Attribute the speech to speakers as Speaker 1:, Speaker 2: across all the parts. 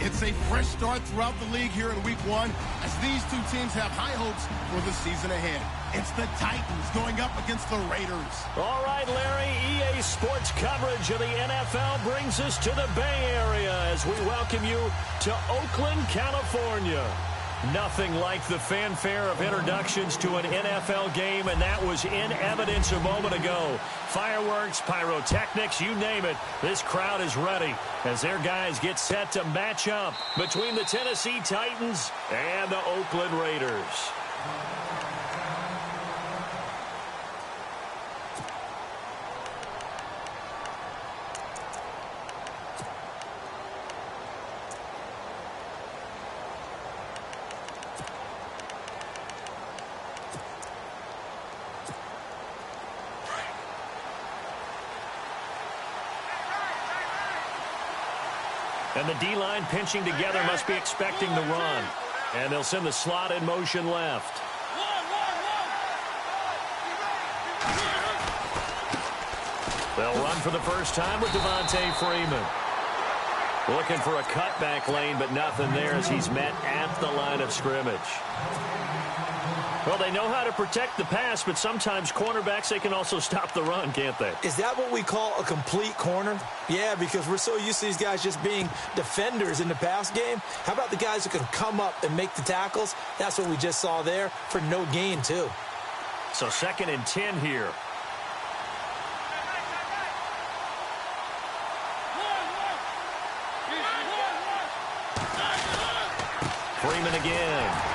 Speaker 1: It's a fresh start throughout the league here in Week 1 as these two teams have high hopes for the season ahead. It's the Titans going up against the Raiders.
Speaker 2: All right, Larry, EA Sports coverage of the NFL brings us to the Bay Area as we welcome you to Oakland, California. Nothing like the fanfare of introductions to an NFL game, and that was in evidence a moment ago. Fireworks, pyrotechnics, you name it. This crowd is ready as their guys get set to match up between the Tennessee Titans and the Oakland Raiders. And the D-line pinching together must be expecting the run. And they'll send the slot in motion left. They'll run for the first time with Devontae Freeman. Looking for a cutback lane, but nothing there as he's met at the line of scrimmage. Well, they know how to protect the pass, but sometimes cornerbacks, they can also stop the run, can't they?
Speaker 3: Is that what we call a complete corner? Yeah, because we're so used to these guys just being defenders in the pass game. How about the guys who can come up and make the tackles? That's what we just saw there for no gain, too.
Speaker 2: So 2nd and 10 here. Freeman again.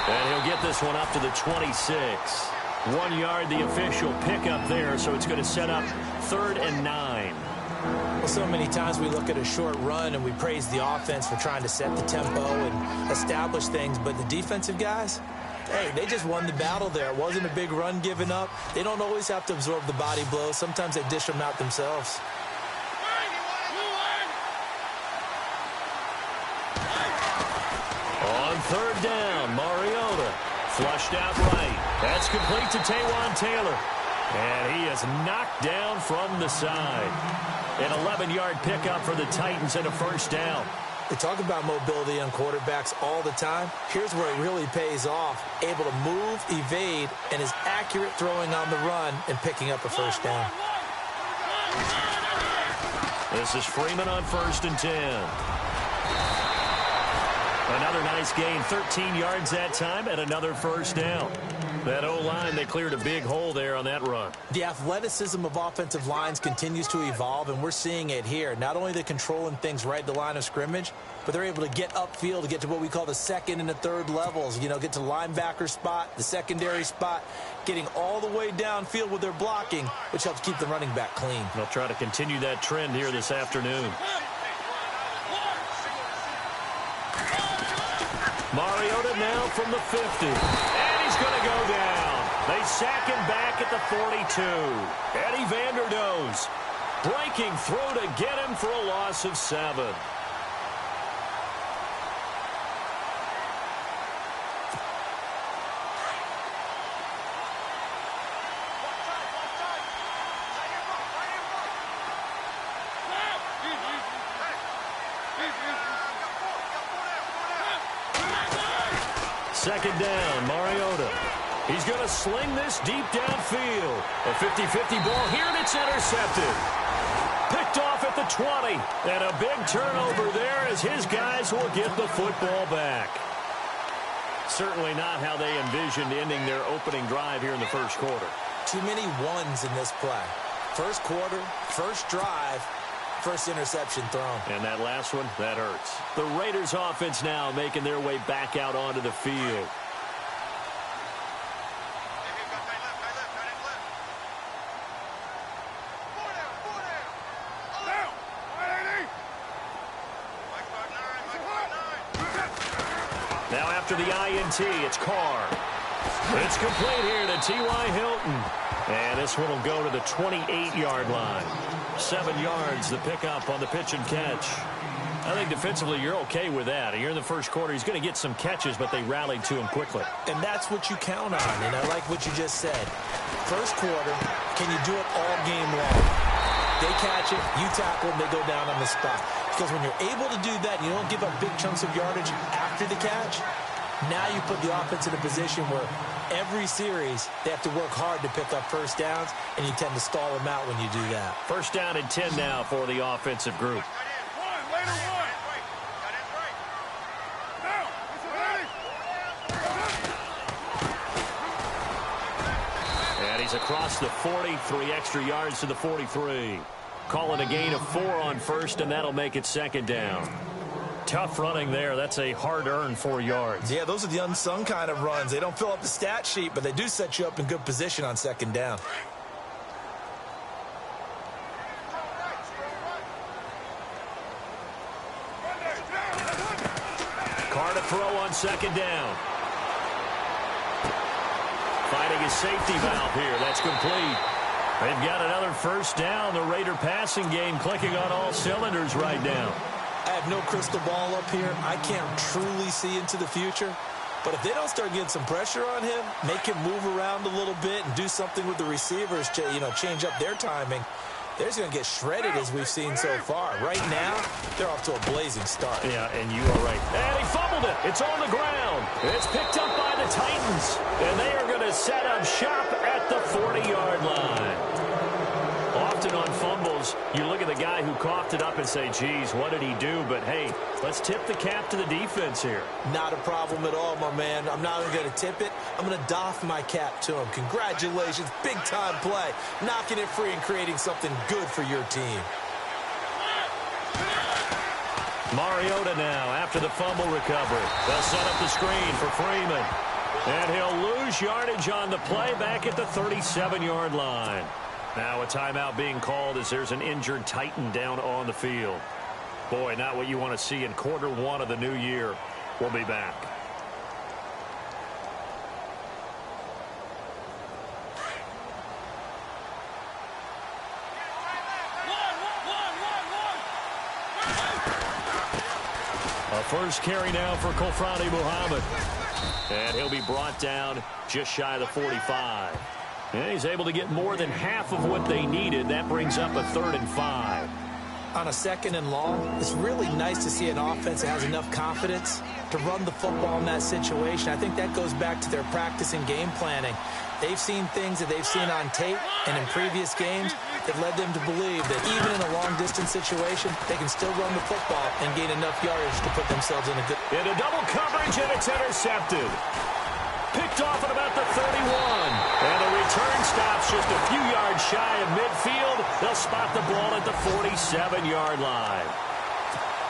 Speaker 2: And he'll get this one up to the 26. 1 yard, the official pickup there, so it's going to set up 3rd and 9.
Speaker 3: Well, so many times we look at a short run and we praise the offense for trying to set the tempo and establish things, but the defensive guys, hey, they just won the battle there. It wasn't a big run given up. They don't always have to absorb the body blows. Sometimes they dish them out themselves.
Speaker 2: On 3rd down, Mariota flushed out right. That's complete to Taywan Taylor. And he is knocked down from the side. An 11-yard pickup for the Titans and a 1st down.
Speaker 3: They talk about mobility on quarterbacks all the time. Here's where it really pays off. Able to move, evade, and is accurate throwing on the run and picking up a 1st down.
Speaker 2: This is Freeman on 1st and 10. Another nice gain, 13 yards that time, and another 1st down. That O-line, they cleared a big hole there on that run.
Speaker 3: The athleticism of offensive lines continues to evolve, and we're seeing it here. Not only are they controlling things right at the line of scrimmage, but they're able to get upfield to get to what we call the 2nd and the 3rd levels. You know, get to linebacker spot, the secondary spot, getting all the way downfield with their blocking, which helps keep the running back clean.
Speaker 2: They'll try to continue that trend here this afternoon. Mariota now from the 50. And he's going to go down. They sack him back at the 42. Eddie Vanderdoes breaking through to get him for a loss of 7. Second down, Mariota. He's going to sling this deep downfield. A 50-50 ball here, and it's intercepted. Picked off at the 20. And a big turnover there as his guys will get the football back. Certainly not how they envisioned ending their opening drive here in the 1st quarter.
Speaker 3: Too many ones in this play. 1st quarter, 1st drive, 1st interception thrown.
Speaker 2: And that last one, that hurts. The Raiders offense now making their way back out onto the field. Now after the INT, it's Carr. It's complete here to T.Y. Hilton. And this one will go to the 28-yard line. 7 yards, the pickup on the pitch and catch. I think defensively you're okay with that. Here in the 1st quarter, he's going to get some catches, but they rallied to him quickly.
Speaker 3: And that's what you count on, and I like what you just said. 1st quarter, can you do it all game long? They catch it, you tackle them, they go down on the spot. Because when you're able to do that, you don't give up big chunks of yardage after the catch. Now you put the offense in a position where every series they have to work hard to pick up first downs, and you tend to stall them out when you do that.
Speaker 2: First down and 10 now for the offensive group. And he's across the 40, 3 extra yards to the 43. Calling a gain of 4 on first, and that'll make it second down. Tough running there. That's a hard-earned 4 yards.
Speaker 3: Yeah, those are the unsung kind of runs. They don't fill up the stat sheet, but they do set you up in good position on second down.
Speaker 2: Carr to throw on second down. Finding his safety valve here. That's complete. They've got another first down. The Raider passing game clicking on all cylinders right now.
Speaker 3: I have no crystal ball up here. I can't truly see into the future. But if they don't start getting some pressure on him, make him move around a little bit and do something with the receivers to, change up their timing, they're just going to get shredded as we've seen so far. Right now, they're off to a blazing start.
Speaker 2: Yeah, and you are right. And he fumbled it. It's on the ground. It's picked up by the Titans. And they are going to set up shop at the 40-yard line. Often on fumbles, you look at the guy who coughed it up and say, geez, what did he do? But, hey, let's tip the cap to the defense here.
Speaker 3: Not a problem at all, my man. I'm not even going to tip it. I'm going to doff my cap to him. Congratulations. Big-time play. Knocking it free and creating something good for your team.
Speaker 2: Mariota now after the fumble recovery. They'll set up the screen for Freeman. And he'll lose yardage on the play back at the 37-yard line. Now a timeout being called as there's an injured Titan down on the field. Boy, not what you want to see in quarter one of the new year. We'll be back. A first carry now for Kofrani Muhammad. And he'll be brought down just shy of the 45. And he's able to get more than half of what they needed. That brings up a 3rd and 5.
Speaker 3: On a 2nd and long, it's really nice to see an offense that has enough confidence to run the football in that situation. I think that goes back to their practice and game planning. They've seen things that they've seen on tape and in previous games that led them to believe that even in a long-distance situation, they can still run the football and gain enough yardage to put themselves in a good...
Speaker 2: Into double coverage, and it's intercepted. Picked off at about the 31. And the return stops just a few yards shy of midfield. They'll spot the ball at the 47-yard line.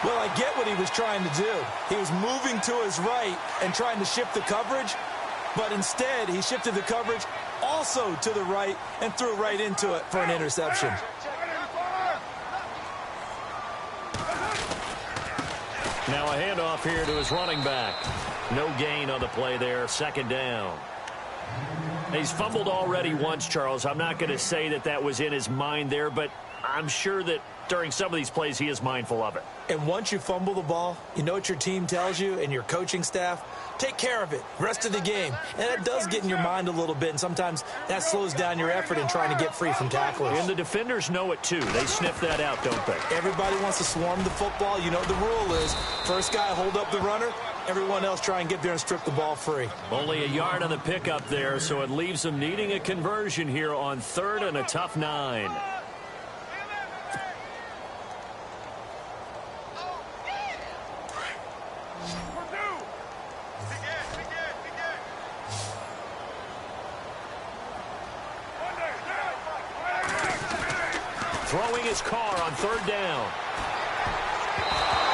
Speaker 3: Well, I get what he was trying to do. He was moving to his right and trying to shift the coverage, but instead he shifted the coverage also to the right and threw right into it for an interception.
Speaker 2: Now a handoff here to his running back. No gain on the play there, 2nd down. He's fumbled already once, Charles. I'm not going to say that that was in his mind there, but I'm sure that during some of these plays he is mindful of it.
Speaker 3: And once you fumble the ball, you know what your team tells you and your coaching staff? Take care of it, rest of the game. And that does get in your mind a little bit, and sometimes that slows down your effort in trying to get free from tacklers.
Speaker 2: And the defenders know it too. They sniff that out, don't they?
Speaker 3: Everybody wants to swarm the football. You know what the rule is. First guy hold up the runner. Everyone else try and get there and strip the ball free.
Speaker 2: Only a yard on the pickup there, so it leaves them needing a conversion here on 3rd and a tough 9. Throwing his car on 3rd down.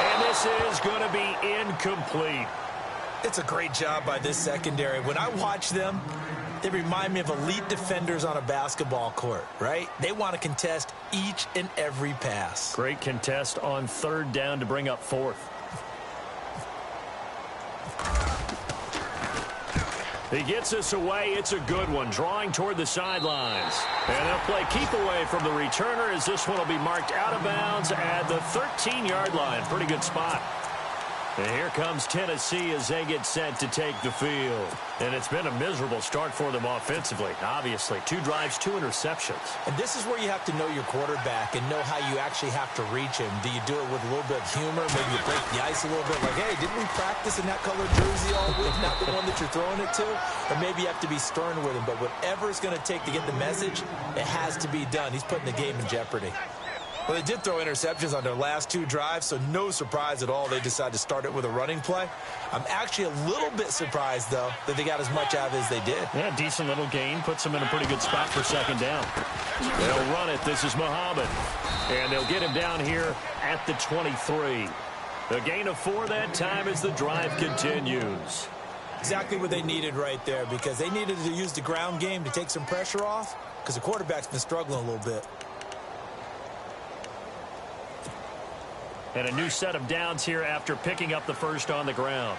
Speaker 2: And this is going to be incomplete.
Speaker 3: It's a great job by this secondary. When I watch them, they remind me of elite defenders on a basketball court, right? They want to contest each and every pass.
Speaker 2: Great contest on 3rd down to bring up 4th. He gets us away. It's a good one. Drawing toward the sidelines. And they'll play keep away from the returner as this one will be marked out of bounds at the 13-yard line. Pretty good spot. And here comes Tennessee as they get set to take the field. And it's been a miserable start for them offensively, obviously. 2 drives, 2 interceptions.
Speaker 3: And this is where you have to know your quarterback and know how you actually have to reach him. Do you do it with a little bit of humor? Maybe you break the ice a little bit like, hey, didn't we practice in that colored jersey all week? Not the one that you're throwing it to? Or maybe you have to be stern with him. But whatever it's going to take to get the message, it has to be done. He's putting the game in jeopardy. Well, they did throw interceptions on their last 2 drives, so no surprise at all they decided to start it with a running play. I'm actually a little bit surprised, though, that they got as much out of it as they did.
Speaker 2: Yeah, decent little gain. Puts them in a pretty good spot for second down. They'll run it. This is Muhammad. And they'll get him down here at the 23. A gain of 4 that time as the drive continues.
Speaker 3: Exactly what they needed right there, because they needed to use the ground game to take some pressure off, because the quarterback's been struggling a little bit.
Speaker 2: And a new set of downs here after picking up the first on the ground.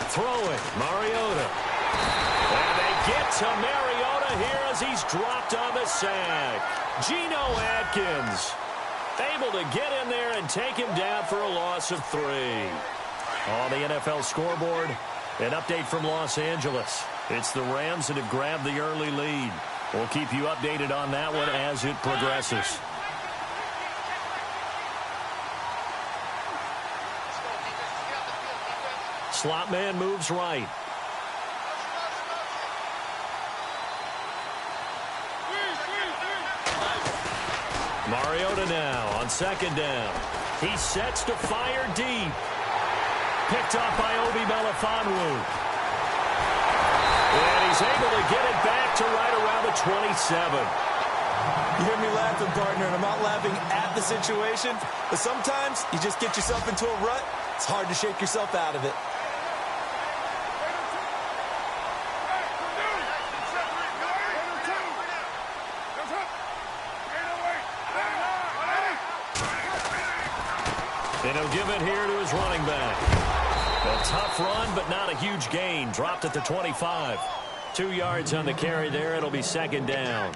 Speaker 2: Throwing, Mariota. And they get to Mariota here as he's dropped on the sack. Geno Atkins able to get in there and take him down for a loss of 3. On the NFL scoreboard, an update from Los Angeles. It's the Rams that have grabbed the early lead. We'll keep you updated on that one as it progresses. Slot man moves right. Mariota now on second down. He sets to fire deep. Picked off by Obi Melifonwu. And he's able to get it back to right around the 27.
Speaker 3: You hear me laughing, partner, and I'm not laughing at the situation, but sometimes you just get yourself into a rut. It's hard to shake yourself out of it.
Speaker 2: And he'll give it here to his running back. A tough run, but not a huge gain. Dropped at the 25. 2 yards on the carry there. It'll be second down.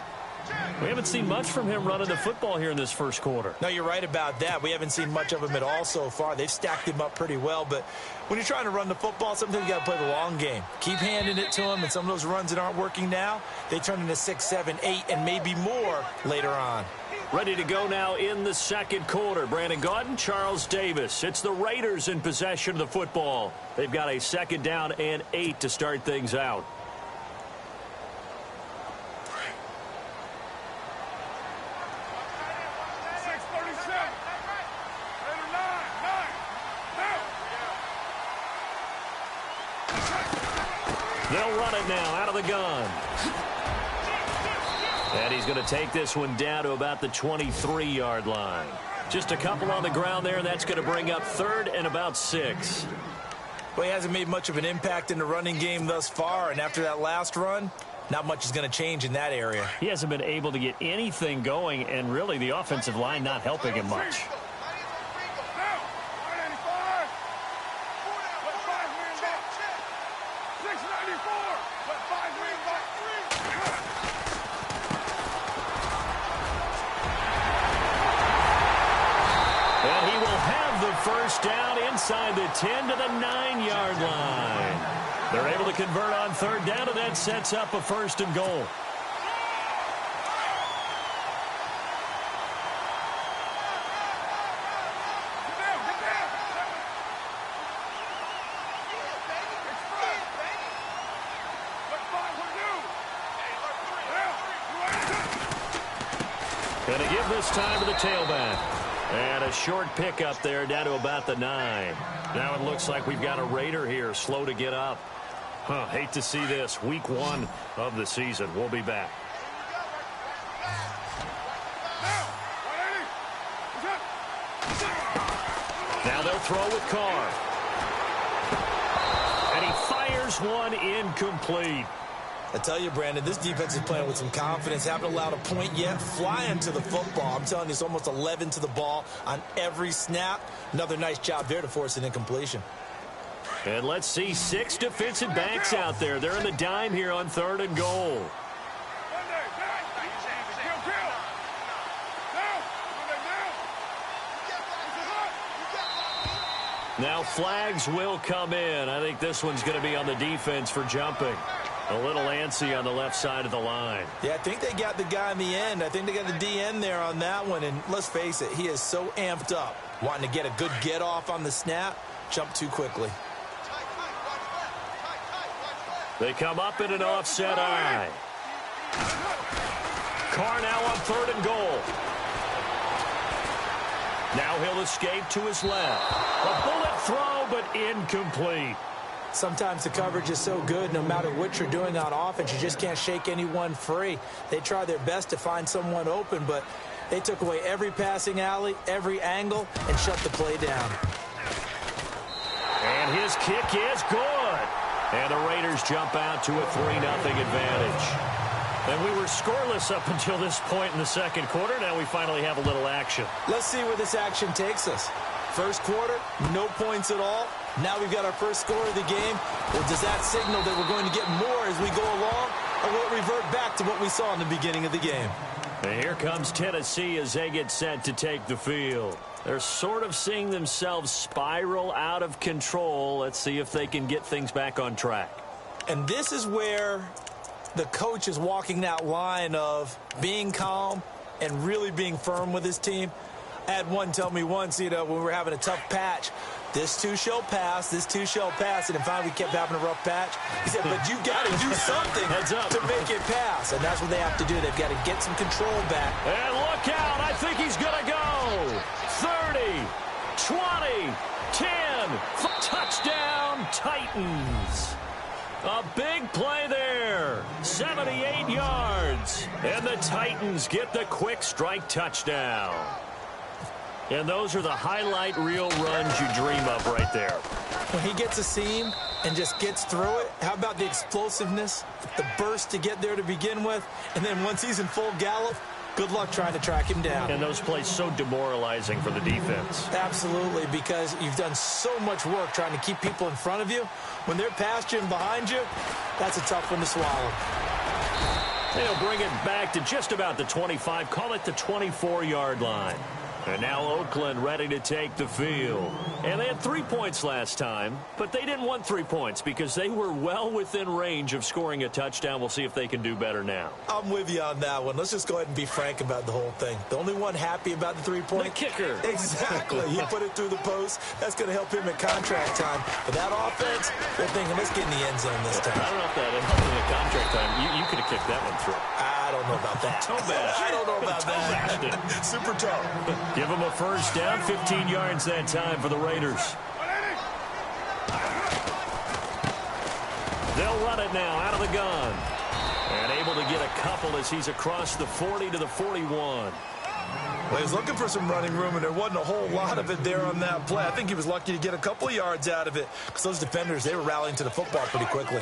Speaker 2: We haven't seen much from him running the football here in this first quarter.
Speaker 3: No, you're right about that. We haven't seen much of him at all so far. They've stacked him up pretty well, but when you're trying to run the football, sometimes you got to play the long game. Keep handing it to him, and some of those runs that aren't working now, they turn into 6, 7, 8, and maybe more later on.
Speaker 2: Ready to go now in the second quarter. Brandon Gaudin, Charles Davis. It's the Raiders in possession of the football. They've got a second down and 8 to start things out. They'll run it now out of the gun. And he's going to take this one down to about the 23-yard line. Just a couple on the ground there, and that's going to bring up third and about 6.
Speaker 3: Well, he hasn't made much of an impact in the running game thus far, and after that last run, not much is going to change in that area.
Speaker 2: He hasn't been able to get anything going, and really the offensive line not helping him much. First down inside the 10 to the 9-yard line. They're able to convert on third down, and that sets up a first and goal. Going to give this time to the tailback. And a short pickup there down to about the 9. Now it looks like we've got a Raider here, slow to get up. Hate to see this. Week 1 of the season. We'll be back. Now they'll throw with Carr. And he fires one incomplete.
Speaker 3: I tell you, Brandon, this defense is playing with some confidence. Haven't allowed a point yet. Flying to the football. I'm telling you, it's almost 11 to the ball on every snap. Another nice job there to force an incompletion.
Speaker 2: And let's see 6 defensive backs out there. They're in the dime here on 3rd and goal. Now flags will come in. I think this one's going to be on the defense for jumping. A little antsy on the left side of the line.
Speaker 3: Yeah, I think they got the guy in the end. I think they got the DN there on that one. And let's face it, he is so amped up, wanting to get a good get off on the snap, jump too quickly.
Speaker 2: They come up in an offset eye. Carr now on 3rd and goal. Now he'll escape to his left. A bullet throw, but incomplete.
Speaker 3: Sometimes the coverage is so good, no matter what you're doing on offense, you just can't shake anyone free. They try their best to find someone open, but they took away every passing alley, every angle, and shut the play down.
Speaker 2: And his kick is good. And the Raiders jump out to a 3-0 advantage. And we were scoreless up until this point in the second quarter. Now we finally have a little action.
Speaker 3: Let's see where this action takes us. First quarter, no points at all. Now we've got our first score of the game. Well, does that signal that we're going to get more as we go along? Or will it revert back to what we saw in the beginning of the game?
Speaker 2: And here comes Tennessee as they get set to take the field. They're sort of seeing themselves spiral out of control. Let's see if they can get things back on track.
Speaker 3: And this is where the coach is walking that line of being calm and really being firm with his team. I had one tell me once, when we were having a tough patch, this too shall pass, this too shall pass. And finally we kept having a rough patch. He said, but you got to do something to make it pass. And that's what they have to do. They've got to get some control back.
Speaker 2: And look out. I think he's going to go. 30, 20, 10. Touchdown, Titans. A big play there. 78 yards. And the Titans get the quick strike touchdown. And those are the highlight reel runs you dream of right there.
Speaker 3: When he gets a seam and just gets through it, how about the explosiveness, the burst to get there to begin with, and then once he's in full gallop, good luck trying to track him down.
Speaker 2: And those plays so demoralizing for the defense.
Speaker 3: Absolutely, because you've done so much work trying to keep people in front of you. When they're past you and behind you, that's a tough one to swallow.
Speaker 2: They'll bring it back to just about the 25, call it the 24-yard line. And now Oakland ready to take the field. And they had 3 points last time, but they didn't want 3 points because they were well within range of scoring a touchdown. We'll see if they can do better now.
Speaker 3: I'm with you on that one. Let's just go ahead and be frank about the whole thing. The only one happy about the 3-point?
Speaker 2: The kicker.
Speaker 3: Exactly. He put it through the post. That's going to help him at contract time. But that offense, they're thinking, let's get in the end zone this time.
Speaker 2: I don't know if that helped him at contract time. You could have kicked that one through.
Speaker 3: I don't know about that. I don't know about that. Super tough.
Speaker 2: Give them a first down, 15 yards that time for the Raiders. They'll run it now out of the gun. And able to get a couple as he's across the 40 to the 41.
Speaker 3: Well, he was looking for some running room, and there wasn't a whole lot of it there on that play. I think he was lucky to get a couple yards out of it because those defenders, they were rallying to the football pretty quickly.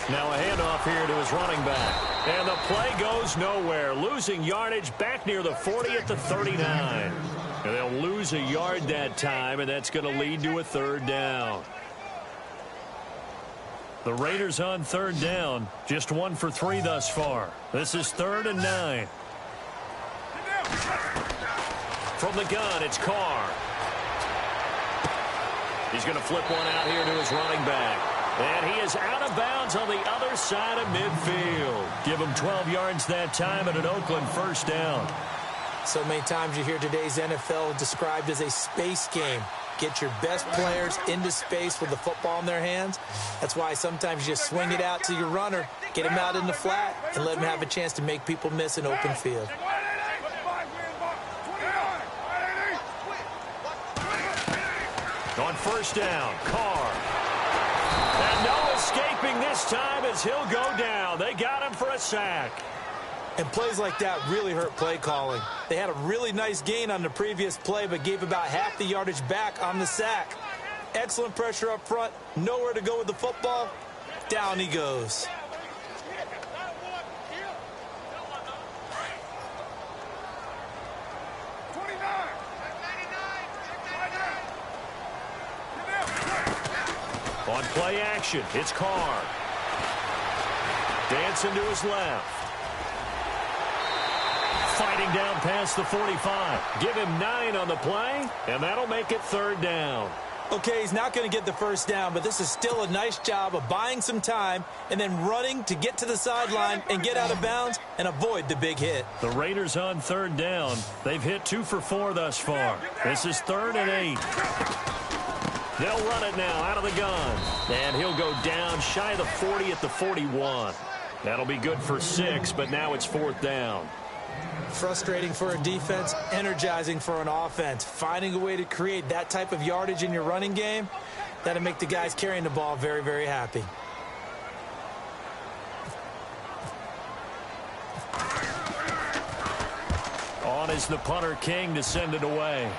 Speaker 2: Now a handoff here to his running back. And the play goes nowhere. Losing yardage back near the 40 at the 39. And they'll lose a yard that time, and that's going to lead to a 3rd down. The Raiders on 3rd down. Just 1 for 3 thus far. This is 3rd and 9. From the gun, it's Carr. He's going to flip one out here to his running back. And he is out of bounds on the other side of midfield. Give him 12 yards that time and an Oakland first down.
Speaker 3: So many times you hear today's NFL described as a space game. Get your best players into space with the football in their hands. That's why sometimes you just swing it out to your runner, get him out in the flat, and let him have a chance to make people miss an open field.
Speaker 2: On first down, Carr. And no escaping this time as he'll go down. They got him for a sack.
Speaker 3: And plays like that really hurt play calling. They had a really nice gain on the previous play, but gave about half the yardage back on the sack. Excellent pressure up front. Nowhere to go with the football. Down he goes.
Speaker 2: On play action, it's Carr. Dancing to his left. Fighting down past the 45. Give him 9 on the play, and that'll make it 3rd down.
Speaker 3: Okay, he's not going to get the first down, but this is still a nice job of buying some time and then running to get to the sideline and get out of bounds and avoid the big hit.
Speaker 2: The Raiders on 3rd down. They've hit 2 for 4 thus far. This is 3rd and 8. They'll run it now out of the gun. And he'll go down shy of the 40 at the 41. That'll be good for 6, but now it's 4th down.
Speaker 3: Frustrating for a defense, energizing for an offense. Finding a way to create that type of yardage in your running game, that'll make the guys carrying the ball very, very happy.
Speaker 2: On is the punter King to send it away.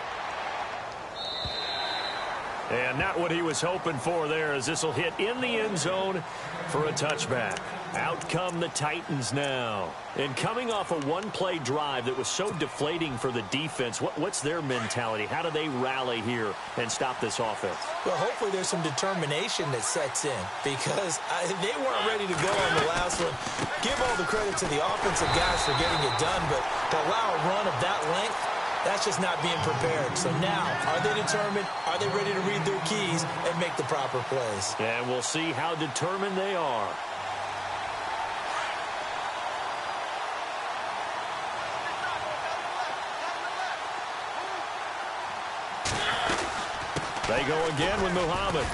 Speaker 2: And not what he was hoping for there, as this will hit in the end zone for a touchback. Out come the Titans now. And coming off a one-play drive that was so deflating for the defense, what's their mentality? How do they rally here and stop this offense?
Speaker 3: Well, hopefully there's some determination that sets in, because they weren't ready to go on the last one. Give all the credit to the offensive guys for getting it done, but to allow a run of that length, that's just not being prepared. So now, are they determined? Are they ready to read their keys and make the proper plays?
Speaker 2: And we'll see how determined they are. They go again with Muhammad.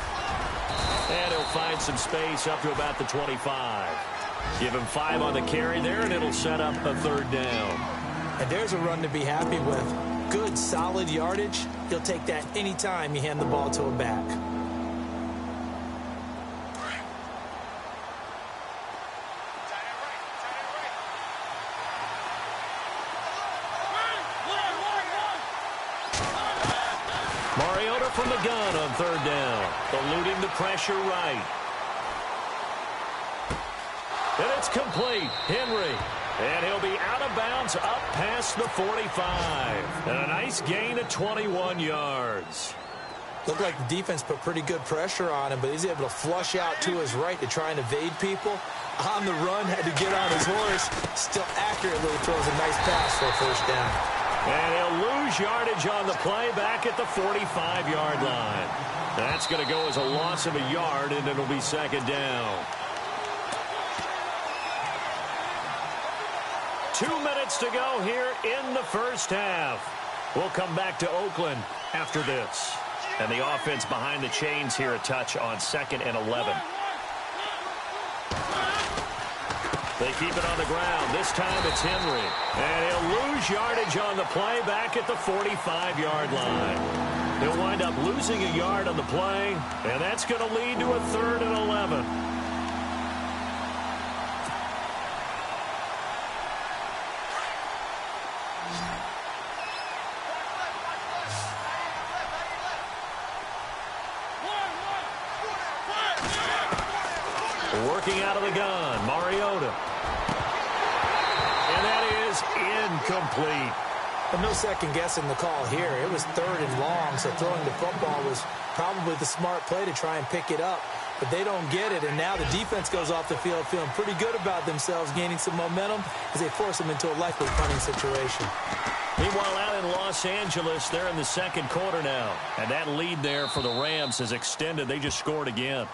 Speaker 2: And he'll find some space up to about the 25. Give him 5 on the carry there, and it'll set up a 3rd down.
Speaker 3: And there's a run to be happy with. Good, solid yardage. You'll take that anytime you hand the ball to a back.
Speaker 2: Mariota from the gun on 3rd down. Eluding the pressure right. And it's complete. Henry. And he'll be out of bounds up past the 45. And a nice gain of 21 yards.
Speaker 3: Looked like the defense put pretty good pressure on him, but he's able to flush out to his right to try and evade people. On the run, had to get on his horse. Still accurately throws a nice pass for a 1st down.
Speaker 2: And he'll lose yardage on the play back at the 45-yard line. That's going to go as a loss of a yard, and it'll be 2nd down. 2 minutes to go here in the first half. We'll come back to Oakland after this. And the offense behind the chains here a touch on 2nd and 11. They keep it on the ground. This time it's Henry. And he'll lose yardage on the play back at the 45-yard line. He'll wind up losing a yard on the play, and that's going to lead to a 3rd and 11. Working out of the gun, Mariota. And that is incomplete.
Speaker 3: But no second guessing the call here. It was 3rd and long, so throwing the football was probably the smart play to try and pick it up. But they don't get it, and now the defense goes off the field feeling pretty good about themselves, gaining some momentum as they force them into a likely punting situation.
Speaker 2: Meanwhile, out in Los Angeles, they're in the 2nd quarter now. And that lead there for the Rams is extended. They just scored again.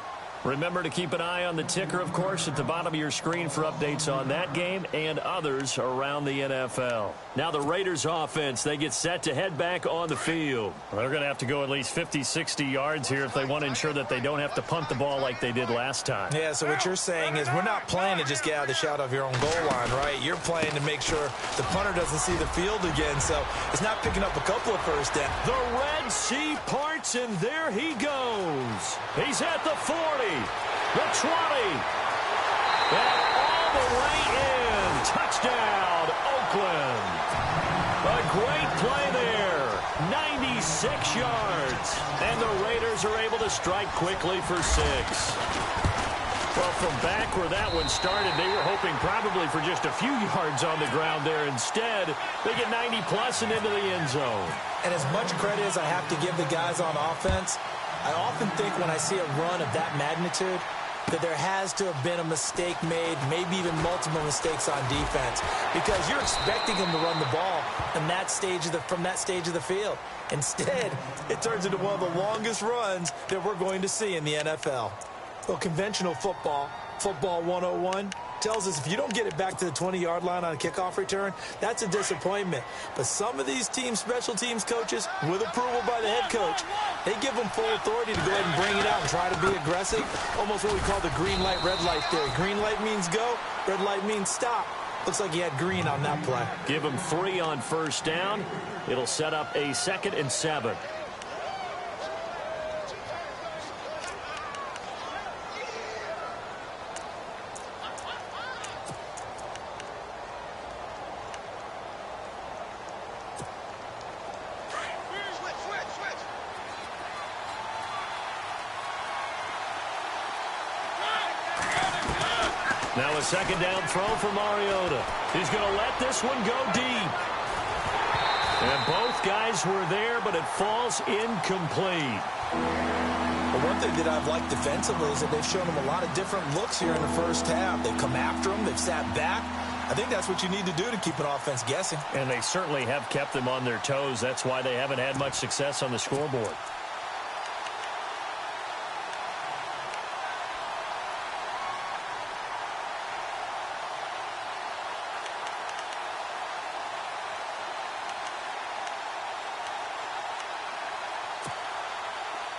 Speaker 2: Remember to keep an eye on the ticker, of course, at the bottom of your screen for updates on that game and others around the NFL. Now the Raiders offense, they get set to head back on the field. Well, they're going to have to go at least 50, 60 yards here if they want to ensure that they don't have to punt the ball like they did last time.
Speaker 3: Yeah, so what you're saying is we're not playing to just get out of the shot of your own goal line, right? You're playing to make sure the punter doesn't see the field again, so it's not picking up a couple of 1st downs.
Speaker 2: The Red Sea parts, and there he goes. He's at the 40. the 20, and all the way in. Touchdown, Oakland. A great play there. 96 yards. And the Raiders are able to strike quickly for 6. Well, from back where that one started, they were hoping probably for just a few yards on the ground there. Instead, they get 90-plus and into the end zone.
Speaker 3: And as much credit as I have to give the guys on offense, I often think when I see a run of that magnitude that there has to have been a mistake made, maybe even multiple mistakes on defense, because you're expecting them to run the ball from that stage of the field. Instead, it turns into one of the longest runs that we're going to see in the NFL. Well, conventional football 101, tells us if you don't get it back to the 20-yard line on a kickoff return, that's a disappointment. But some of these teams, special teams coaches, with approval by the head coach, they give them full authority to go ahead and bring it out and try to be aggressive. Almost what we call the green light, red light theory. Green light means go, red light means stop. Looks like he had green on that play.
Speaker 2: Give him 3 on first down. It'll set up a 2nd and 7. Now a 2nd down throw for Mariota. He's going to let this one go deep. And both guys were there, but it falls incomplete.
Speaker 3: Well, one thing that I've liked defensively is that they've shown them a lot of different looks here in the first half. They've come after them. They've sat back. I think that's what you need to do to keep an offense guessing.
Speaker 2: And they certainly have kept them on their toes. That's why they haven't had much success on the scoreboard.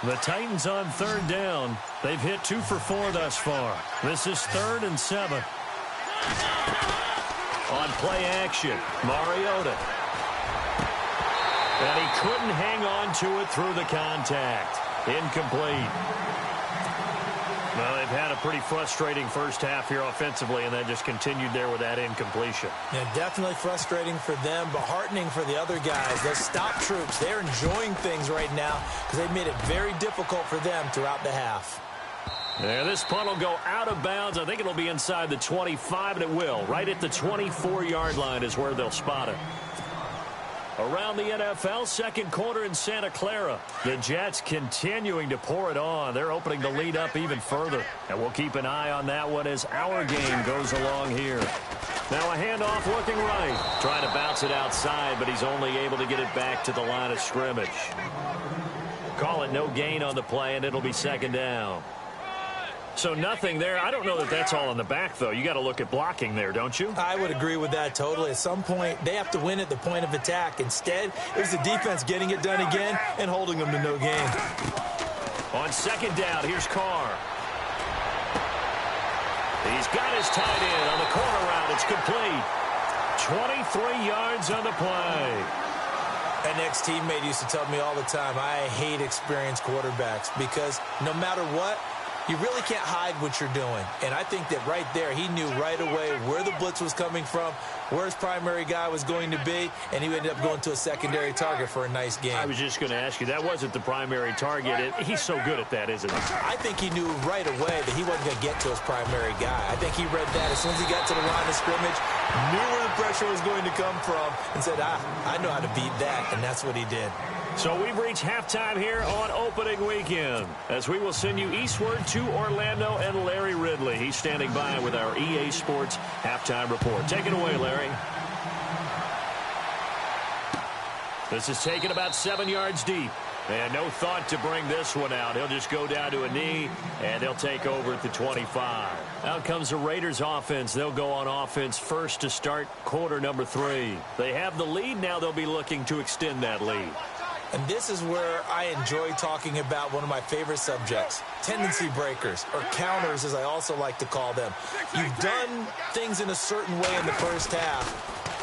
Speaker 2: The Titans on 3rd down. They've hit 2 for 4 thus far. This is 3rd and 7. On play action, Mariota. And he couldn't hang on to it through the contact. Incomplete. Well, they've had a pretty frustrating first half here offensively, and then just continued there with that incompletion.
Speaker 3: Yeah, definitely frustrating for them, but heartening for the other guys. Those stop troops, they're enjoying things right now because they've made it very difficult for them throughout the half.
Speaker 2: Yeah, this punt will go out of bounds. I think it'll be inside the 25, and it will. Right at the 24-yard line is where they'll spot it. Around the NFL, 2nd quarter in Santa Clara. The Jets continuing to pour it on. They're opening the lead up even further. And we'll keep an eye on that one as our game goes along here. Now a handoff looking right. Trying to bounce it outside, but he's only able to get it back to the line of scrimmage. Call it no gain on the play, and it'll be 2nd down. So nothing there. I don't know that that's all in the back, though. You got to look at blocking there, don't you?
Speaker 3: I would agree with that totally. At some point, they have to win at the point of attack. Instead, it was the defense getting it done again and holding them to no gain.
Speaker 2: On 2nd down, here's Carr. He's got his tight end on the corner route. It's complete. 23 yards on the play.
Speaker 3: An ex-teammate used to tell me all the time, I hate experienced quarterbacks because no matter what, you really can't hide what you're doing. And I think that right there, he knew right away where the blitz was coming from, where his primary guy was going to be, and he ended up going to a secondary target for a nice game.
Speaker 2: I was just going to ask you, that wasn't the primary target. He's so good at that, isn't he?
Speaker 3: I think he knew right away that he wasn't going to get to his primary guy. I think he read that as soon as he got to the line of scrimmage, knew where the pressure was going to come from, and said, I know how to beat that, and that's what he did.
Speaker 2: So we've reached halftime here on opening weekend as we will send you eastward to Orlando and Larry Ridley. He's standing by with our EA Sports halftime report. Take it away, Larry. This is taken about 7 yards deep. And no thought to bring this one out. He'll just go down to a knee, and they'll take over at the 25. Out comes the Raiders offense. They'll go on offense first to start quarter number 3. They have the lead. Now they'll be looking to extend that lead.
Speaker 3: And this is where I enjoy talking about one of my favorite subjects, tendency breakers, or counters as I also like to call them. You've done things in a certain way in the first half,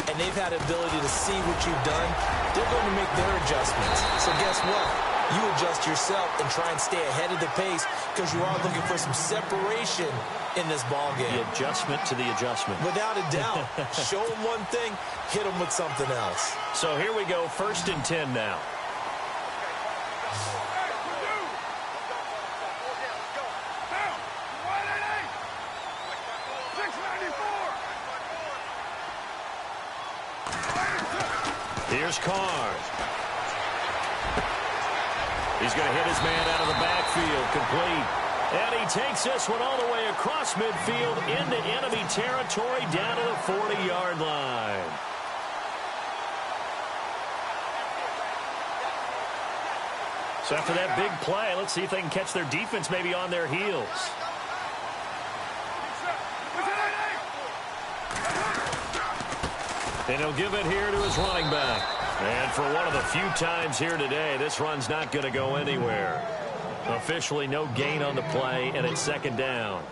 Speaker 3: and they've had ability to see what you've done. They're going to make their adjustments. So guess what? you adjust yourself and try and stay ahead of the pace because you are looking for some separation in this ball game.
Speaker 2: The adjustment to the adjustment.
Speaker 3: Without a doubt. Show them one thing, hit them with something else.
Speaker 2: So here we go, 1st and 10 now. Here's Carr. He's going to hit his man out of the backfield, complete. And he takes this one all the way across midfield into enemy territory down to the 40-yard line. So after that big play, let's see if they can catch their defense maybe on their heels. And he'll give it here to his running back. And for one of the few times here today, this run's not going to go anywhere. Officially no gain on the play, and it's 2nd down.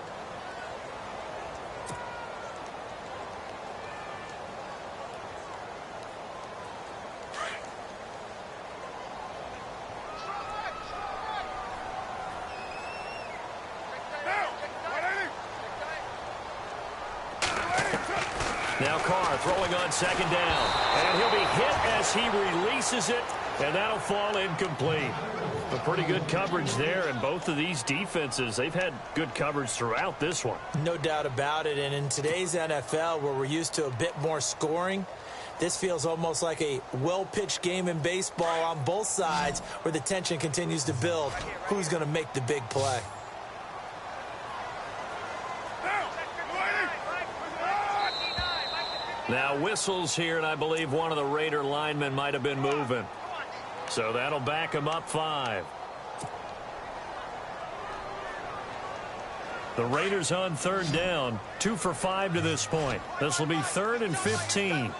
Speaker 2: Now Carr throwing on 2nd down. And he'll be hit as he releases it, and that'll fall incomplete. A pretty good coverage there, and both of these defenses, they've had good coverage throughout this one.
Speaker 3: No doubt about it, and in today's NFL, where we're used to a bit more scoring, this feels almost like a well-pitched game in baseball on both sides where the tension continues to build. Who's going to make the big play?
Speaker 2: Now whistles here, and I believe one of the Raider linemen might have been moving. So that'll back him up 5. The Raiders on 3rd down, 2 for 5 to this point. This will be 3rd and 15.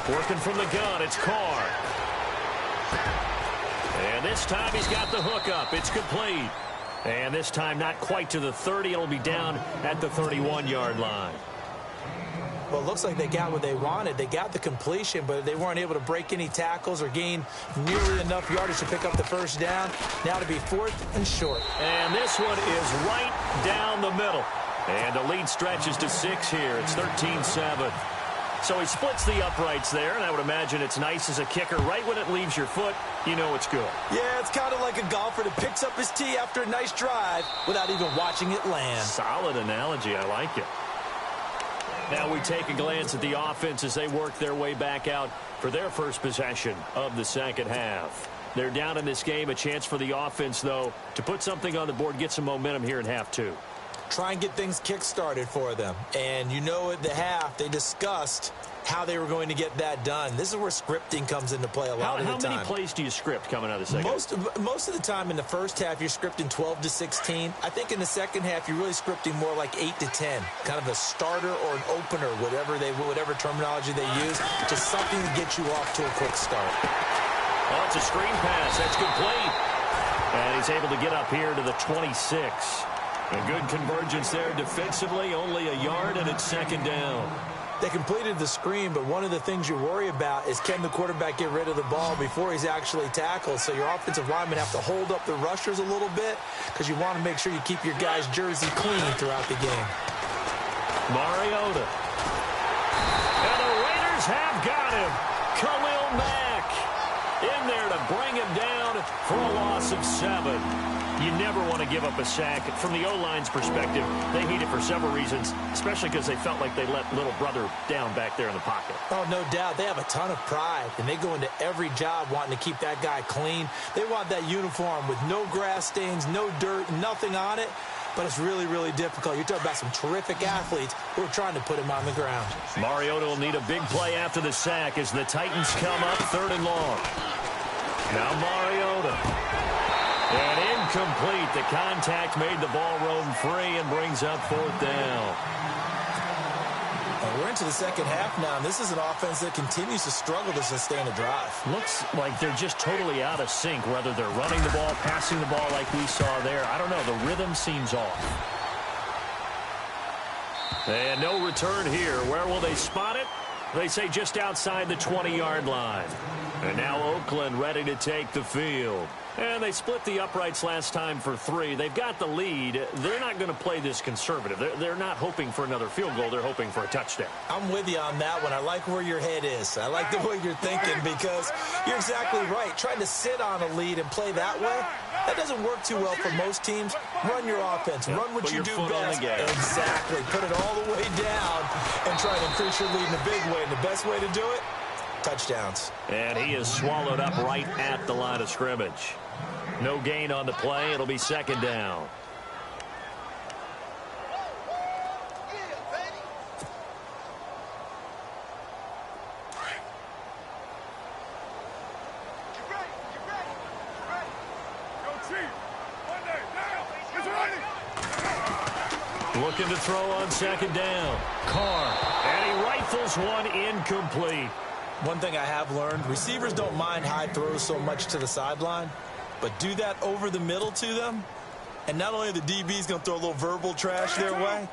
Speaker 2: Working from the gun, it's Carr. And this time he's got the hook up. It's complete. And this time not quite to the 30. It'll be down at the 31-yard line.
Speaker 3: Well, it looks like they got what they wanted. They got the completion, but they weren't able to break any tackles or gain nearly enough yardage to pick up the 1st down. Now to be 4th and short.
Speaker 2: And this one is right down the middle. And the lead stretches to 6 here. It's 13-7. So he splits the uprights there, and I would imagine it's nice as a kicker. Right when it leaves your foot, you know it's good.
Speaker 3: Yeah, it's kind of like a golfer that picks up his tee after a nice drive without even watching it land.
Speaker 2: Solid analogy. I like it. Now we take a glance at the offense as they work their way back out for their first possession of the 2nd half. They're down in this game. A chance for the offense, though, to put something on the board, get some momentum here in half 2.
Speaker 3: Try and get things kick-started for them. And you know at the half, they discussed how they were going to get that done. This is where scripting comes into play a lot of the time.
Speaker 2: How many plays do you script coming out of the second?
Speaker 3: Most of the time in the first half, you're scripting 12 to 16. I think in the second half, you're really scripting more like 8 to 10. Kind of a starter or an opener, whatever terminology they use, just something to get you off to a quick start.
Speaker 2: Oh, it's a screen pass. That's complete. And he's able to get up here to the 26. A good convergence there defensively, only a yard, and it's 2nd down.
Speaker 3: They completed the screen, but one of the things you worry about is can the quarterback get rid of the ball before he's actually tackled? So your offensive linemen have to hold up the rushers a little bit because you want to make sure you keep your guy's jersey clean throughout the game.
Speaker 2: Mariota. And the Raiders have got him. Khalil Mack in there to bring him down for a loss of 7. You never want to give up a sack. From the O-line's perspective, they hate it for several reasons, especially because they felt like they let little brother down back there in the pocket.
Speaker 3: Oh, no doubt. They have a ton of pride, and they go into every job wanting to keep that guy clean. They want that uniform with no grass stains, no dirt, nothing on it, but it's really, really difficult. You're talking about some terrific athletes who are trying to put him on the ground.
Speaker 2: Mariota will need a big play after the sack as the Titans come up 3rd and long. Now Mariota. And incomplete. The contact made the ball roam free and brings up 4th down.
Speaker 3: We're into the second half now, and this is an offense that continues to struggle to sustain a drive.
Speaker 2: Looks like they're just totally out of sync, whether they're running the ball, passing the ball like we saw there. I don't know. The rhythm seems off. And no return here. Where will they spot it? They say just outside the 20-yard line. And now Oakland ready to take the field. And they split the uprights last time for 3. They've got the lead. They're not going to play this conservative. They're not hoping for another field goal. They're hoping for a touchdown.
Speaker 3: I'm with you on that one. I like where your head is. I like the way you're thinking because you're exactly right. Trying to sit on a lead and play that way, that doesn't work too well for most teams. Run your offense.
Speaker 2: Yep.
Speaker 3: Run what
Speaker 2: Put
Speaker 3: you
Speaker 2: your
Speaker 3: do
Speaker 2: foot
Speaker 3: best.
Speaker 2: on the gas.
Speaker 3: Exactly. Put it all the way down and try to increase your lead in a big way. And the best way to do it, touchdowns.
Speaker 2: And he is swallowed up right at the line of scrimmage. No gain on the play. It'll be second down. Looking to throw on second down. Carr. And he rifles one incomplete.
Speaker 3: One thing I have learned, receivers don't mind high throws so much to the sideline, but do that over the middle to them, and not only are the DBs going to throw a little verbal trash their way,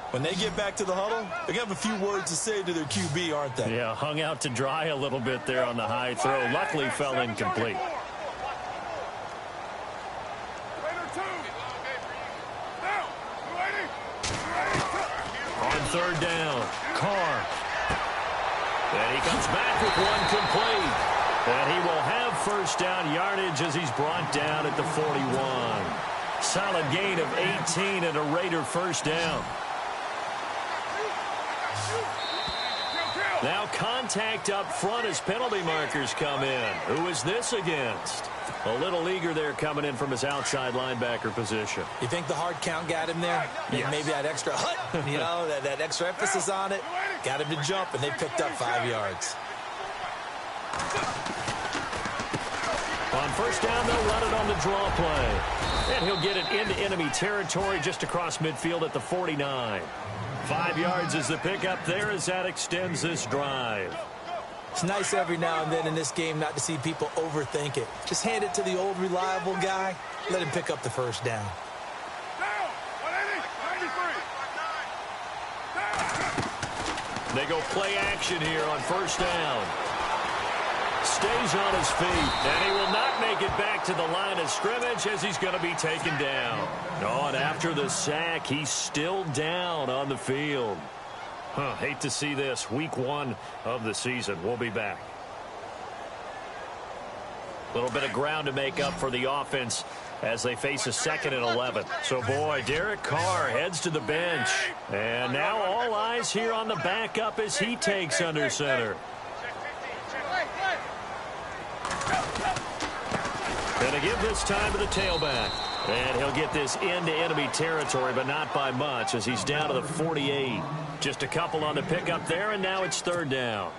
Speaker 3: when they get back to the huddle, they're going to have a few words to say to their QB, aren't they?
Speaker 2: Yeah, hung out to dry a little bit there on the high throw. Luckily fell incomplete. On third down, Carr. And he comes back with one complete. And he will have first down yardage as he's brought down at the 41. Solid gain of 18 and a Raider first down. Now contact up front as penalty markers come in. Who is this against? A little eager there coming in from his outside linebacker position.
Speaker 3: You think the hard count got him there?
Speaker 2: Yes.
Speaker 3: Maybe that extra that extra emphasis on it got him to jump, and they picked up 5 yards.
Speaker 2: On first down, they'll run it on the draw play. And he'll get it into enemy territory just across midfield at the 49. 5 yards is the pickup there as that extends this drive.
Speaker 3: It's nice every now and then in this game not to see people overthink it. Just hand it to the old reliable guy. Let him pick up the first down.
Speaker 2: They go play action here on first down. Stays on his feet, and he will not make it back to the line of scrimmage as he's going to be taken down. Oh, and after the sack, he's still down on the field. Hate to see this. Week 1 of the season. We'll be back. A little bit of ground to make up for the offense as they face a 2nd and 11. So, boy, Derek Carr heads to the bench. And now all eyes here on the backup as he takes under center. Going to give this time to the tailback. And he'll get this into enemy territory, but not by much as he's down to the 48. Just a couple on the pickup there, and now it's third down.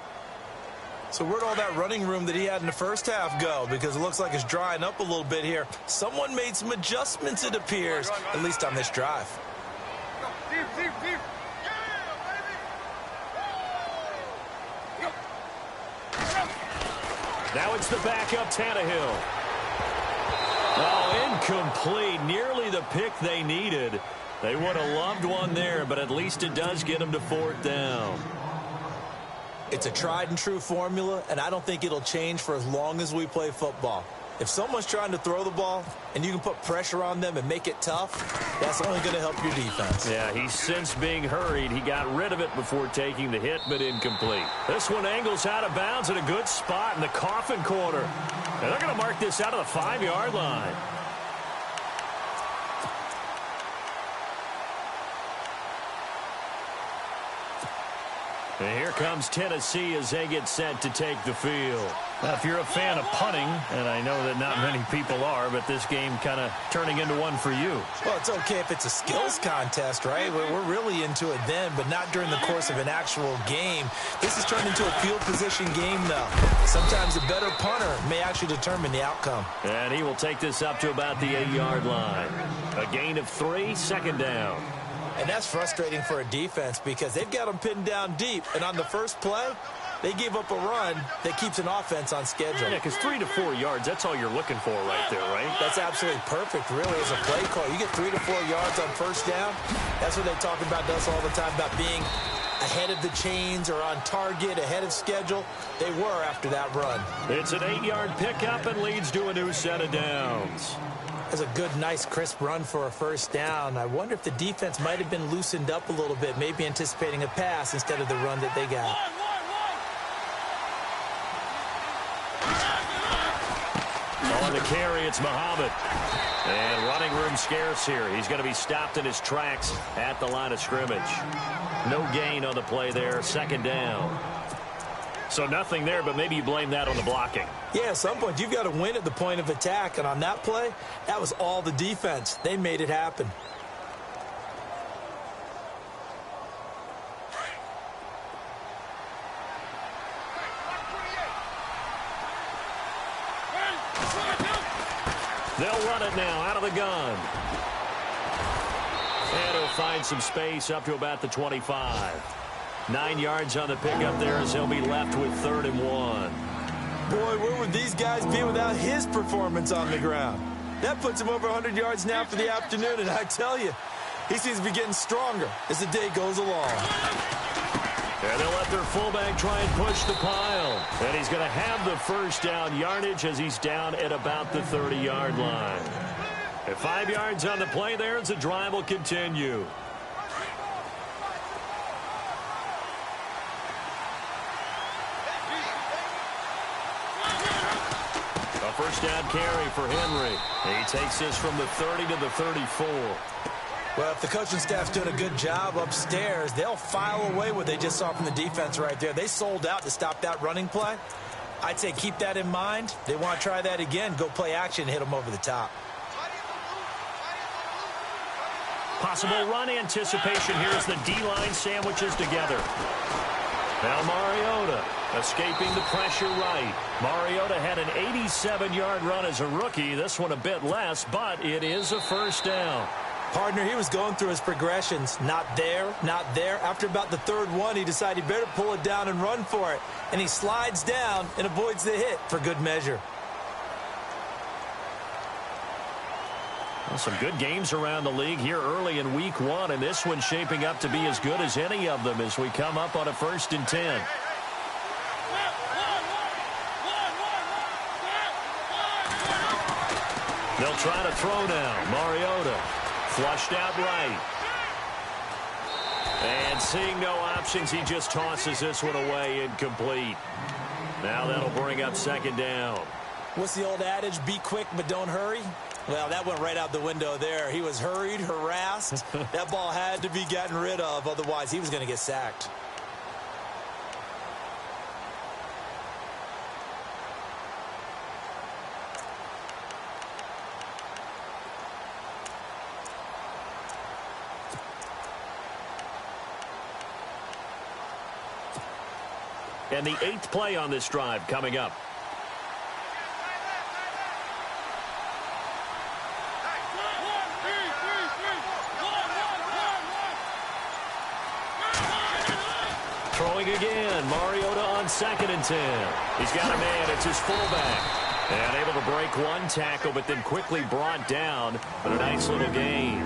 Speaker 3: So where'd all that running room that he had in the first half go? Because it looks like it's drying up a little bit here. Someone made some adjustments, it appears, at least on this drive.
Speaker 2: Now it's the backup, Tannehill. Oh, incomplete. Nearly the pick they needed. They would have loved one there, but at least it does get them to fourth down.
Speaker 3: It's a tried and true formula, and I don't think it'll change for as long as we play football. If someone's trying to throw the ball and you can put pressure on them and make it tough, that's only going to help your defense.
Speaker 2: Yeah, he's since being hurried. He got rid of it before taking the hit, but incomplete. This one angles out of bounds at a good spot in the coffin corner. And they're going to mark this out of the 5-yard line. And here comes Tennessee as they get set to take the field. Now, if you're a fan of punting, and I know that not many people are, but this game kind of turning into one for you.
Speaker 3: Well, it's okay if it's a skills contest, right? We're really into it then, but not during the course of an actual game. This has turned into a field position game, though. Sometimes a better punter may actually determine the outcome.
Speaker 2: And he will take this up to about the 8-yard line. A gain of 3, second down.
Speaker 3: And that's frustrating for a defense because they've got them pinned down deep. And on the first play, they gave up a run that keeps an offense on schedule.
Speaker 2: Yeah, because 3 to 4 yards, that's all you're looking for right there, right?
Speaker 3: That's absolutely perfect, really, as a play call. You get 3 to 4 yards on first down. That's what they talk about us all the time, about being ahead of the chains or on target, ahead of schedule. They were after that run.
Speaker 2: It's an 8-yard pickup and leads to a new set of downs.
Speaker 3: That's a good, nice, crisp run for a first down. I wonder if the defense might have been loosened up a little bit, maybe anticipating a pass instead of the run that they got.
Speaker 2: On the carry, it's Muhammad. And running room scarce here. He's going to be stopped in his tracks at the line of scrimmage. No gain on the play there, second down. So nothing there, but maybe you blame that on the blocking.
Speaker 3: Yeah, at some point you've got to win at the point of attack, and on that play, that was all the defense. They made it happen.
Speaker 2: They'll run it now out of the gun. And he'll find some space up to about the 25. 9 yards on the pickup there as he'll be left with 3rd and 1.
Speaker 3: Boy, where would these guys be without his performance on the ground? That puts him over 100 yards now for the afternoon, and I tell you, he seems to be getting stronger as the day goes along.
Speaker 2: And they'll let their fullback try and push the pile. And he's going to have the first down yardage as he's down at about the 30-yard line. At 5 yards on the play there as the drive will continue. A first down carry for Henry. He takes this from the 30 to the 34.
Speaker 3: Well, if the coaching staff's doing a good job upstairs, they'll file away what they just saw from the defense right there. They sold out to stop that running play. I'd say keep that in mind. They want to try that again. Go play action and hit them over the top.
Speaker 2: Possible run anticipation here as the D-line sandwiches together. Now Mariota escaping the pressure right. Mariota had an 87-yard run as a rookie. This one a bit less, but it is a first down.
Speaker 3: Partner, he was going through his progressions. Not there, not there. After about the 3rd one, he decided he better pull it down and run for it. And he slides down and avoids the hit for good measure.
Speaker 2: Well, some good games around the league here early in week 1, and this one's shaping up to be as good as any of them as we come up on a 1st and 10. They'll try to throw now. Mariota flushed out right. And seeing no options, he just tosses this one away incomplete. Now that'll bring up 2nd down.
Speaker 3: What's the old adage? Be quick, but don't hurry. Well, that went right out the window there. He was hurried, harassed. That ball had to be gotten rid of. Otherwise, he was going to get sacked.
Speaker 2: And the 8th play on this drive coming up. Throwing again. Mariota on 2nd and 10. He's got a man. It's his fullback. And able to break one tackle, but then quickly brought down. But a nice little gain.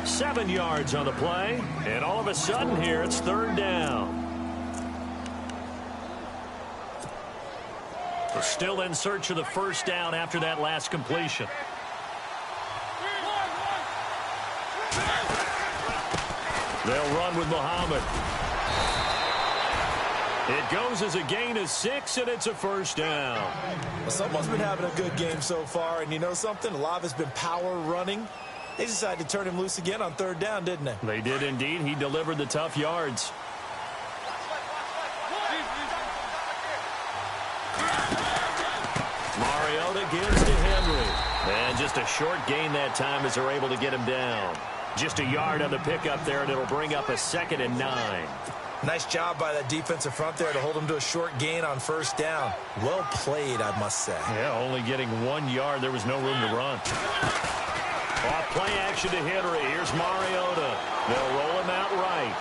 Speaker 2: 7 yards on the play. And all of a sudden here, it's 3rd down. We're still in search of the first down after that last completion. They'll run with Muhammad. It goes as a gain of 6, and it's a first down.
Speaker 3: Well, someone's been having a good game so far, and you know something? A lot of it's been power running. They decided to turn him loose again on 3rd down, didn't they?
Speaker 2: They did indeed. He delivered the tough yards. Mariota gives to Henry. And just a short gain that time as they're able to get him down. Just a yard on the pickup there, and it'll bring up a 2nd and 9.
Speaker 3: Nice job by that defensive front there to hold him to a short gain on 1st down. Well played, I must say.
Speaker 2: Yeah, only getting 1 yard. There was no room to run. Off play action to Henry. Here's Mariota. They'll roll him out right.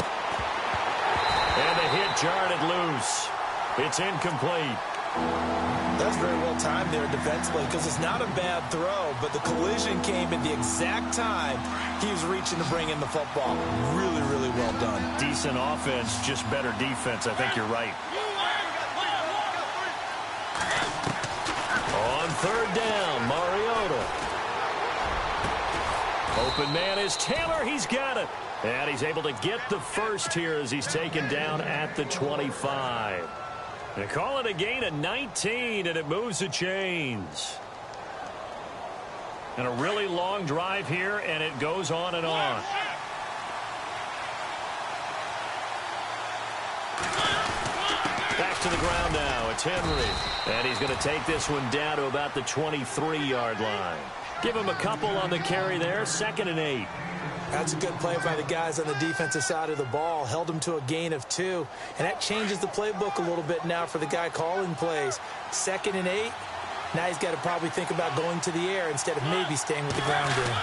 Speaker 2: And the hit jarred it loose. It's incomplete.
Speaker 3: That's very well timed there defensively because it's not a bad throw, but the collision came at the exact time he was reaching to bring in the football. Really, really well done.
Speaker 2: Decent offense, just better defense. I think you're right. On third down, Mariota. Open man is Taylor. He's got it. And he's able to get the first here as he's taken down at the 25. They call it a gain of 19, and it moves the chains. And a really long drive here, and it goes on and on. Back to the ground now. It's Henry. And he's going to take this one down to about the 23-yard line. Give him a couple on the carry there. 2nd and 8.
Speaker 3: That's a good play by the guys on the defensive side of the ball. Held him to a gain of 2. And that changes the playbook a little bit now for the guy calling plays. 2nd and 8. Now he's got to probably think about going to the air instead of maybe staying with the ground game.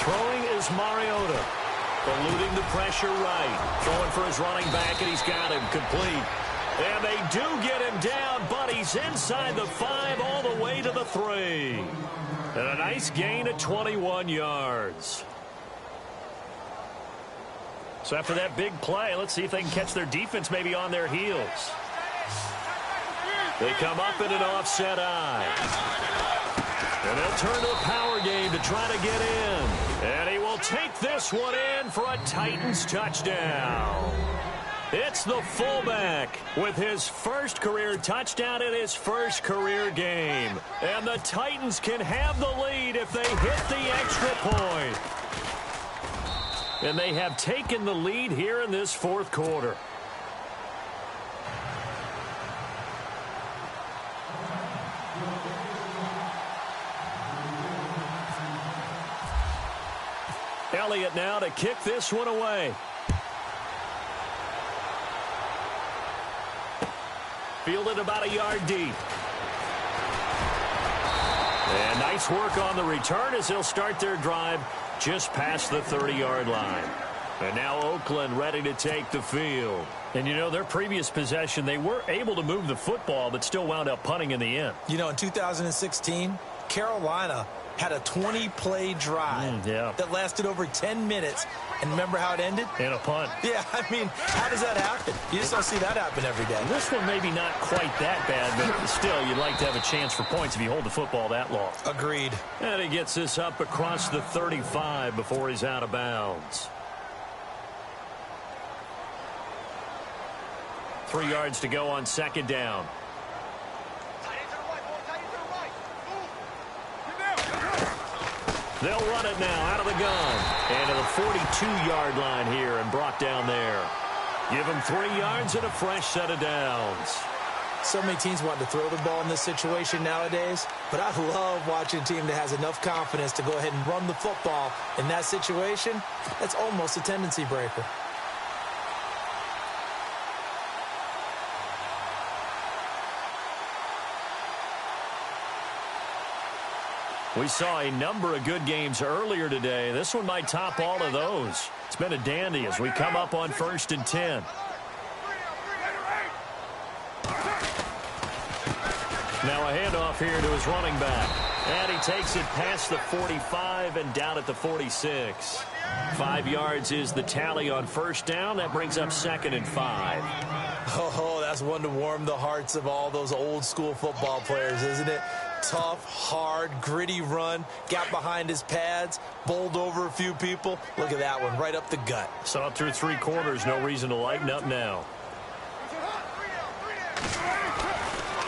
Speaker 2: Throwing is Mariota. Eluding the pressure right. Throwing for his running back, and he's got him complete. And they do get him down, but he's inside the 5 all the way to the 3. And a nice gain of 21 yards. So after that big play, let's see if they can catch their defense maybe on their heels. They come up in an offset eye. And they'll turn to a power game to try to get in. And he will take this one in for a Titans touchdown. It's the fullback with his first career touchdown in his first career game. And the Titans can have the lead if they hit the extra point. And they have taken the lead here in this 4th quarter. Elliott now to kick this one away. Fielded about a yard deep. And nice work on the return as they'll start their drive just past the 30-yard line. And now Oakland ready to take the field. And, you know, their previous possession, they were able to move the football but still wound up punting in the end.
Speaker 3: You know, in 2016, Carolina had a 20-play drive that lasted over 10 minutes. And remember how it ended?
Speaker 2: In a punt.
Speaker 3: Yeah, I mean, how does that happen? You just don't see that happen every day.
Speaker 2: This one maybe not quite that bad, but still, you'd like to have a chance for points if you hold the football that long.
Speaker 3: Agreed.
Speaker 2: And he gets this up across the 35 before he's out of bounds. 3 yards to go on 2nd down. They'll run it now out of the gun. And to the 42-yard line here and brought down there. Give him 3 yards and a fresh set of downs.
Speaker 3: So many teams want to throw the ball in this situation nowadays, but I love watching a team that has enough confidence to go ahead and run the football in that situation. That's almost a tendency breaker.
Speaker 2: We saw a number of good games earlier today. This one might top all of those. It's been a dandy as we come up on 1st and 10. Now a handoff here to his running back. And he takes it past the 45 and down at the 46. 5 yards is the tally on 1st down. That brings up 2nd and 5.
Speaker 3: Oh, that's one to warm the hearts of all those old school football players, isn't it? Tough, hard, gritty run. Got behind his pads. Bowled over a few people. Look at that one, right up the gut.
Speaker 2: Saw it through 3 quarters. No reason to lighten up now.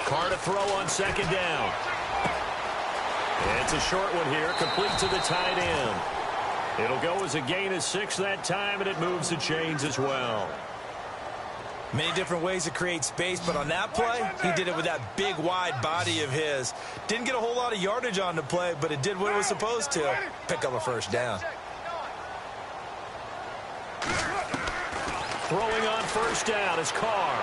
Speaker 2: Carr to throw on 2nd down. It's a short one here, complete to the tight end. It'll go as a gain of 6 that time, and it moves the chains as well.
Speaker 3: Many different ways to create space, but on that play, he did it with that big, wide body of his. Didn't get a whole lot of yardage on the play, but it did what it was supposed to. Pick up a 1st down.
Speaker 2: Throwing on 1st down is Carr.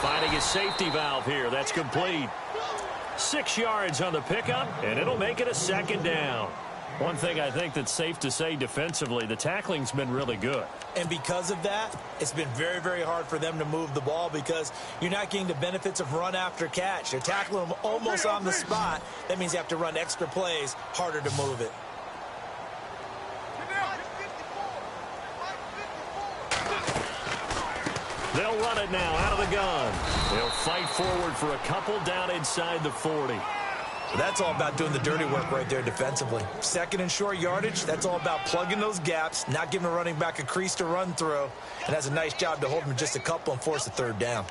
Speaker 2: Finding his safety valve here. That's complete. 6 yards on the pickup, and it'll make it a 2nd down. One thing I think that's safe to say defensively, the tackling's been really good.
Speaker 3: And because of that, it's been very, very hard for them to move the ball because you're not getting the benefits of run after catch. They're tackling them almost on the spot. That means you have to run extra plays, harder to move it.
Speaker 2: They'll run it now out of the gun. They'll fight forward for a couple down inside the 40.
Speaker 3: That's all about doing the dirty work right there defensively. Second and short yardage, that's all about plugging those gaps, not giving a running back a crease to run through, and has a nice job to hold him just a couple and force a third down.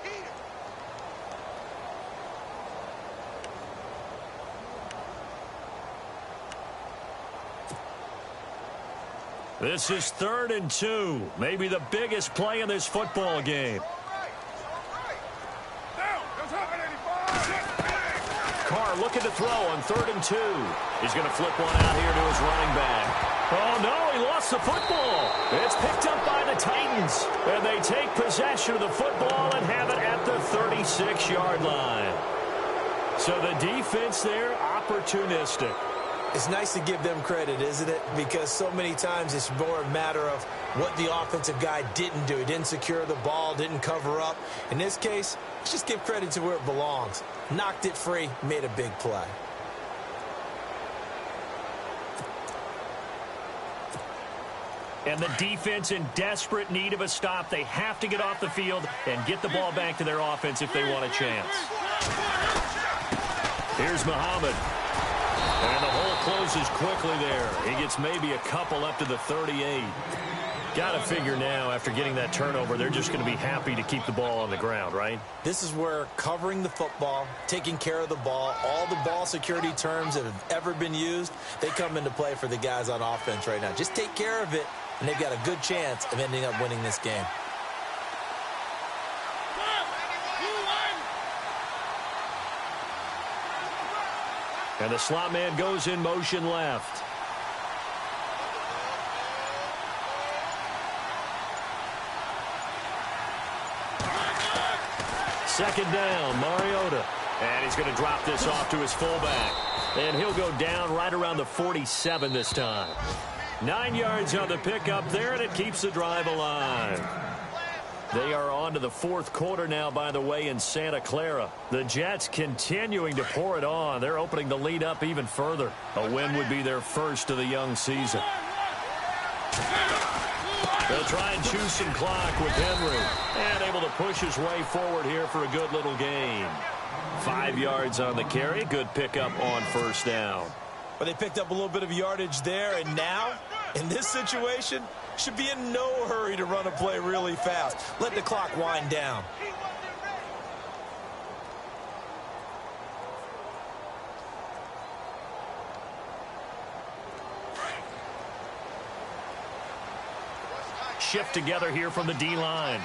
Speaker 2: This is 3rd and 2, maybe the biggest play in this football game. Carr looking to throw on 3rd and 2. He's going to flip one out here to his running back. Oh, no, he lost the football. It's picked up by the Titans, and they take possession of the football and have it at the 36-yard line. So the defense there, opportunistic.
Speaker 3: It's nice to give them credit, isn't it? Because so many times it's more a matter of what the offensive guy didn't do. He didn't secure the ball, didn't cover up. In this case, let's just give credit to where it belongs. Knocked it free, made a big play.
Speaker 2: And the defense in desperate need of a stop. They have to get off the field and get the ball back to their offense if they want a chance. Here's Muhammad. And the hole closes quickly there. He gets maybe a couple up to the 38. Got to figure now, after getting that turnover, they're just going to be happy to keep the ball on the ground, right?
Speaker 3: This is where covering the football, taking care of the ball, all the ball security terms that have ever been used, they come into play for the guys on offense right now. Just take care of it, and they've got a good chance of ending up winning this game.
Speaker 2: And the slot man goes in motion left. Second down, Mariota. And he's going to drop this off to his fullback. And he'll go down right around the 47 this time. 9 yards on the pickup there, and it keeps the drive alive. They are on to the 4th quarter now, by the way, in Santa Clara. The Jets continuing to pour it on. They're opening the lead up even further. A win would be their first of the young season. They'll try and choose some clock with Henry. And able to push his way forward here for a good little gain. 5 yards on the carry. Good pickup on first down.
Speaker 3: But they picked up a little bit of yardage there, and now, in this situation, should be in no hurry to run a play really fast. Let the clock wind down.
Speaker 2: Shift together here from the D-line.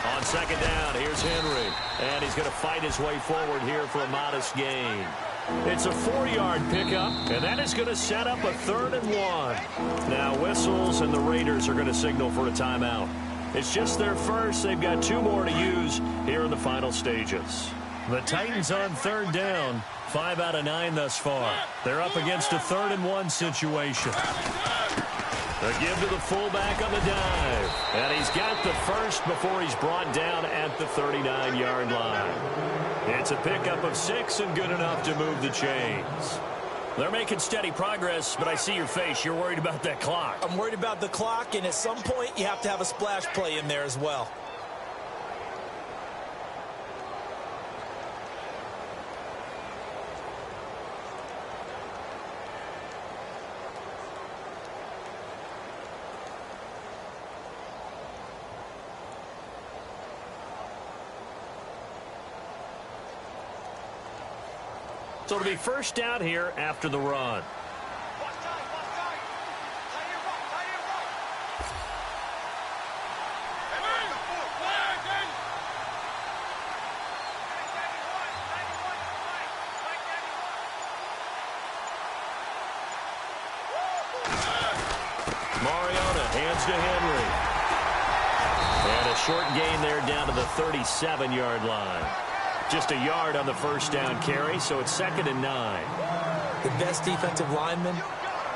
Speaker 2: On second down, here's Henry. And he's going to fight his way forward here for a modest gain. It's a 4-yard pickup, and that is going to set up a 3rd and 1. Now whistles, and the Raiders are going to signal for a timeout. It's just their first. They've got 2 more to use here in the final stages. The Titans on 3rd down. 5 out of 9 thus far. They're up against a 3rd and 1 situation. The give to the fullback on the dive. And he's got the first before he's brought down at the 39-yard line. It's a pickup of 6 and good enough to move the chains. They're making steady progress, but I see your face. You're worried about that clock.
Speaker 3: I'm worried about the clock, and at some point you have to have a splash play in there as well.
Speaker 2: So it'll be first down here after the run. Mariota hands to Henry. And a short gain there down to the 37-yard line. Just a yard on the first down carry, so it's 2nd and 9.
Speaker 3: The best defensive linemen,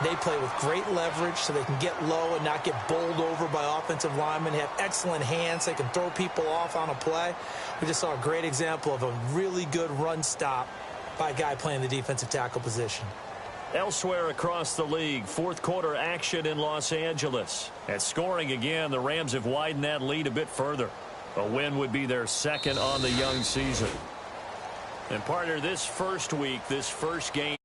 Speaker 3: they play with great leverage so they can get low and not get bowled over by offensive linemen. They have excellent hands. They can throw people off on a play. We just saw a great example of a really good run stop by a guy playing the defensive tackle position.
Speaker 2: Elsewhere across the league, fourth quarter action in Los Angeles. At scoring again, the Rams have widened that lead a bit further. A win would be their 2nd on the young season. And partner, this first week, this first game.